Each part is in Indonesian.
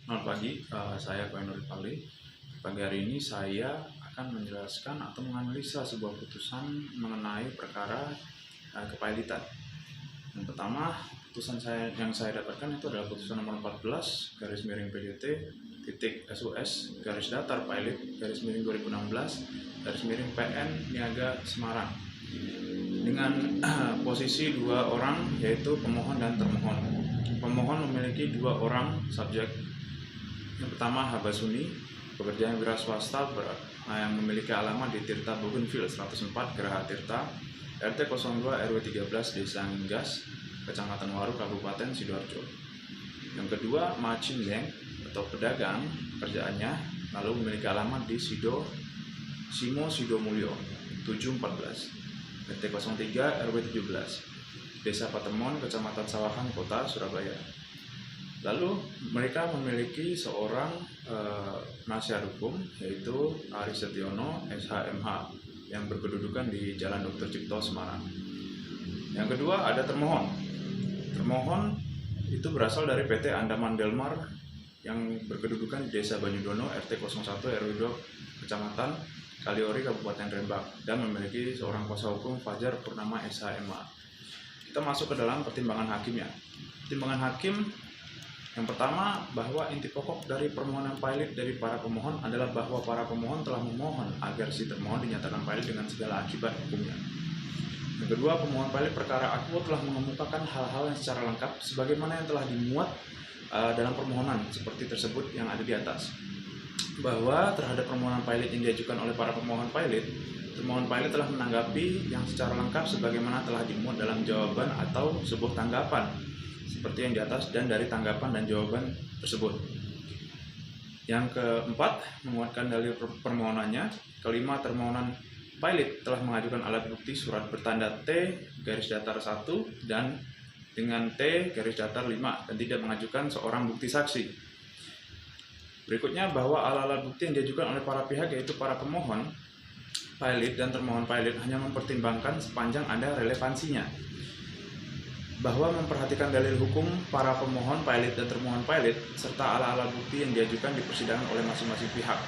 Selamat pagi, saya Koen Nurul Fadli. Pagi hari ini saya akan menjelaskan atau menganalisa sebuah putusan mengenai perkara kepailitan. Yang pertama, putusan yang saya dapatkan itu adalah putusan nomor 14 garis miring PDT titik SUS garis datar pailit garis miring 2016 garis miring PN Niaga Semarang dengan posisi dua orang, yaitu pemohon dan termohon. Pemohon memiliki dua orang subjek. Yang pertama, Habasuni, pekerjaan wira swasta yang memiliki alamat di Tirta Bougainville 104 Geraha Tirta, RT 02 RW 13 Desa Nggas, Kecamatan Waru, Kabupaten Sidoarjo. Yang kedua, Ma Chin Leng atau pedagang, pekerjaannya lalu memiliki alamat di Simo Sidomulyo 714 RT 03 RW 17 Desa Patemon, Kecamatan Sawahan, Kota Surabaya. Lalu mereka memiliki seorang penasihat hukum, yaitu Ari Setiono SHMH, yang berkedudukan di Jalan Dr. Cipto, Semarang. Yang kedua ada termohon. Termohon itu berasal dari PT Andaman Delmar yang berkedudukan di Desa Banyudono RT 01 RW 2 Kecamatan Kaliori, Kabupaten Rembang, dan memiliki seorang kuasa hukum Fajar Purnama SHMH. Kita masuk ke dalam pertimbangan hakimnya. Pertimbangan hakim yang pertama, bahwa inti pokok dari permohonan pailit dari para pemohon adalah bahwa para pemohon telah memohon agar si termohon dinyatakan pailit dengan segala akibat hukumnya. Yang kedua, pemohon pailit perkara akuo telah mengemukakan hal-hal yang secara lengkap sebagaimana yang telah dimuat dalam permohonan seperti tersebut yang ada di atas. Bahwa terhadap permohonan pailit yang diajukan oleh para pemohon pailit, termohon pailit telah menanggapi yang secara lengkap sebagaimana telah dimuat dalam jawaban atau sebuah tanggapan seperti yang di atas dan dari tanggapan dan jawaban tersebut. Yang keempat, menguatkan dalil permohonannya. Kelima, termohonan pailit telah mengajukan alat bukti surat bertanda T garis datar 1 dan dengan T garis datar 5 dan tidak mengajukan seorang bukti saksi. Berikutnya, bahwa alat bukti yang diajukan oleh para pihak, yaitu para pemohon pailit dan termohon pailit, hanya mempertimbangkan sepanjang ada relevansinya. Bahwa memperhatikan dalil hukum para pemohon pailit dan termohon pailit serta alat-alat bukti yang diajukan di persidangan oleh masing-masing pihak.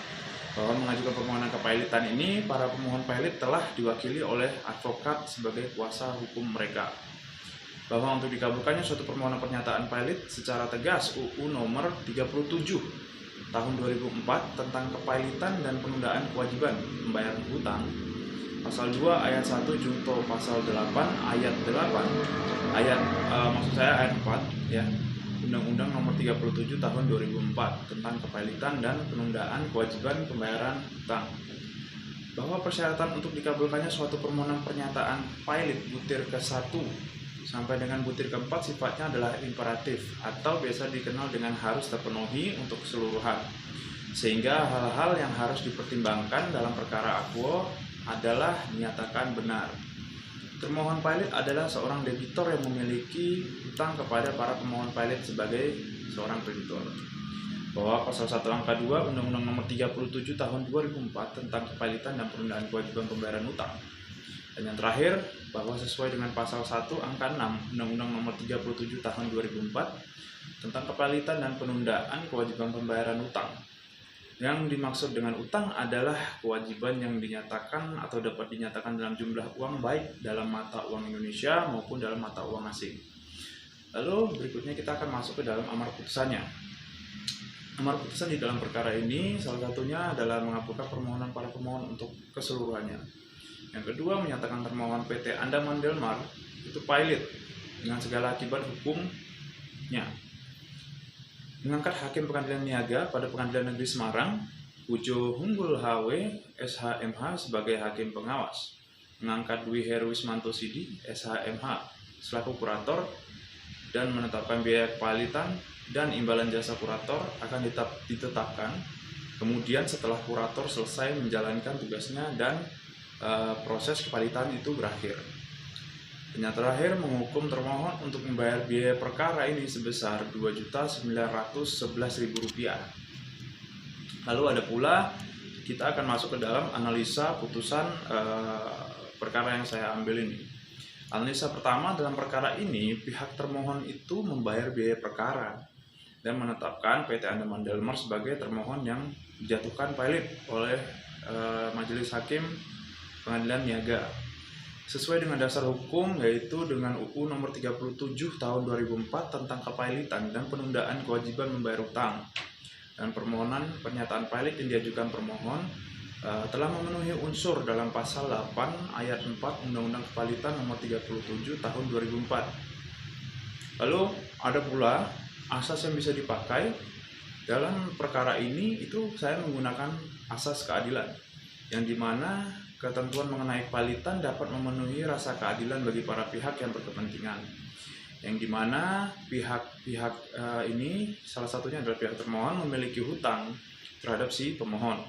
Bahwa mengajukan permohonan kepailitan ini, para pemohon pailit telah diwakili oleh advokat sebagai kuasa hukum mereka. Bahwa untuk dikabulkannya suatu permohonan pernyataan pailit secara tegas UU nomor 37 tahun 2004 tentang kepailitan dan penundaan kewajiban pembayaran hutang, pasal 2 ayat 1 junto pasal 8 ayat 8 ayat 4 ya, Undang-Undang Nomor 37 Tahun 2004 tentang kepailitan dan penundaan kewajiban pembayaran hutang. Bahwa persyaratan untuk dikabulkannya suatu permohonan pernyataan pailit butir ke-1 sampai dengan butir ke-4 sifatnya adalah imperatif atau biasa dikenal dengan harus terpenuhi untuk keseluruhan. Sehingga hal-hal yang harus dipertimbangkan dalam perkara akuo adalah dinyatakan benar. Termohon pailit adalah seorang debitor yang memiliki hutang kepada para pemohon pailit sebagai seorang kreditor. Bahwa pasal 1 angka 2 Undang-Undang Nomor 37 Tahun 2004 tentang kepailitan dan penundaan kewajiban pembayaran hutang. Dan yang terakhir, bahwa sesuai dengan pasal 1 angka 6 Undang-Undang Nomor 37 Tahun 2004 tentang kepailitan dan penundaan kewajiban pembayaran hutang. Yang dimaksud dengan utang adalah kewajiban yang dinyatakan atau dapat dinyatakan dalam jumlah uang baik dalam mata uang Indonesia maupun dalam mata uang asing. Lalu berikutnya kita akan masuk ke dalam amar putusannya. Amar putusan di dalam perkara ini salah satunya adalah mengabulkan permohonan para pemohon untuk keseluruhannya. Yang kedua, menyatakan termohon PT Andaman Delmar itu pailit dengan segala akibat hukumnya. Mengangkat Hakim Pengadilan Niaga pada Pengadilan Negeri Semarang, Pujo Hunggul HW SHMH sebagai Hakim Pengawas. Mengangkat Dwi Heruwismanto Sidi SHMH selaku kurator dan menetapkan biaya kepailitan dan imbalan jasa kurator akan ditetapkan kemudian setelah kurator selesai menjalankan tugasnya dan proses kepailitan itu berakhir. Dan yang terakhir, menghukum termohon untuk membayar biaya perkara ini sebesar Rp2.911.000. Lalu ada pula, kita akan masuk ke dalam analisa putusan perkara yang saya ambil ini. Analisa pertama, dalam perkara ini pihak termohon itu membayar biaya perkara dan menetapkan PT Andaman Dalmar sebagai termohon yang dijatuhkan pilot oleh Majelis Hakim Pengadilan Niaga sesuai dengan dasar hukum, yaitu dengan UU Nomor 37 Tahun 2004 tentang kepailitan dan penundaan kewajiban membayar utang. Dan permohonan pernyataan pilot yang diajukan permohon telah memenuhi unsur dalam pasal 8 ayat 4 Undang-Undang Kepailitan Nomor 37 Tahun 2004. Lalu ada pula asas yang bisa dipakai dalam perkara ini, itu saya menggunakan asas keadilan, yang dimana ketentuan mengenai kepailitan dapat memenuhi rasa keadilan bagi para pihak yang berkepentingan, yang dimana pihak-pihak ini salah satunya adalah pihak termohon memiliki hutang terhadap si pemohon.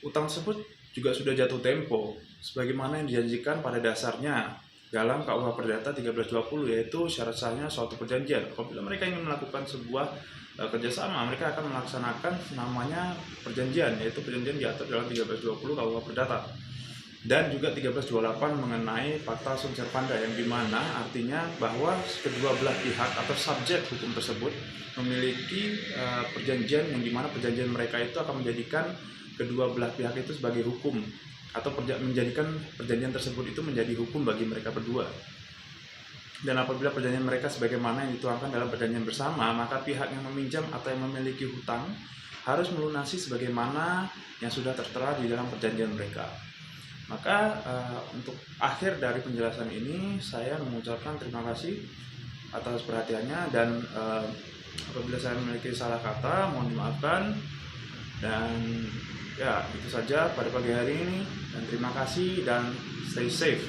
Utang tersebut juga sudah jatuh tempo sebagaimana yang dijanjikan pada dasarnya dalam KUH Perdata 1320, yaitu syarat sahnya suatu perjanjian. Apabila mereka ingin melakukan sebuah kerjasama, mereka akan melaksanakan namanya perjanjian, yaitu perjanjian diatur dalam 1320 KUH Perdata, dan juga 1328 mengenai Pacta Sunt Servanda, yang dimana artinya bahwa kedua belah pihak atau subjek hukum tersebut memiliki perjanjian, yang dimana perjanjian mereka itu akan menjadikan kedua belah pihak itu sebagai hukum, atau menjadikan perjanjian tersebut itu menjadi hukum bagi mereka berdua. Dan apabila perjanjian mereka sebagaimana yang dituangkan dalam perjanjian bersama, maka pihak yang meminjam atau yang memiliki hutang harus melunasi sebagaimana yang sudah tertera di dalam perjanjian mereka. Maka untuk akhir dari penjelasan ini, saya mengucapkan terima kasih atas perhatiannya, dan apabila saya memiliki salah kata mohon dimaafkan. Dan ya, itu saja pada pagi hari ini, dan terima kasih dan stay safe.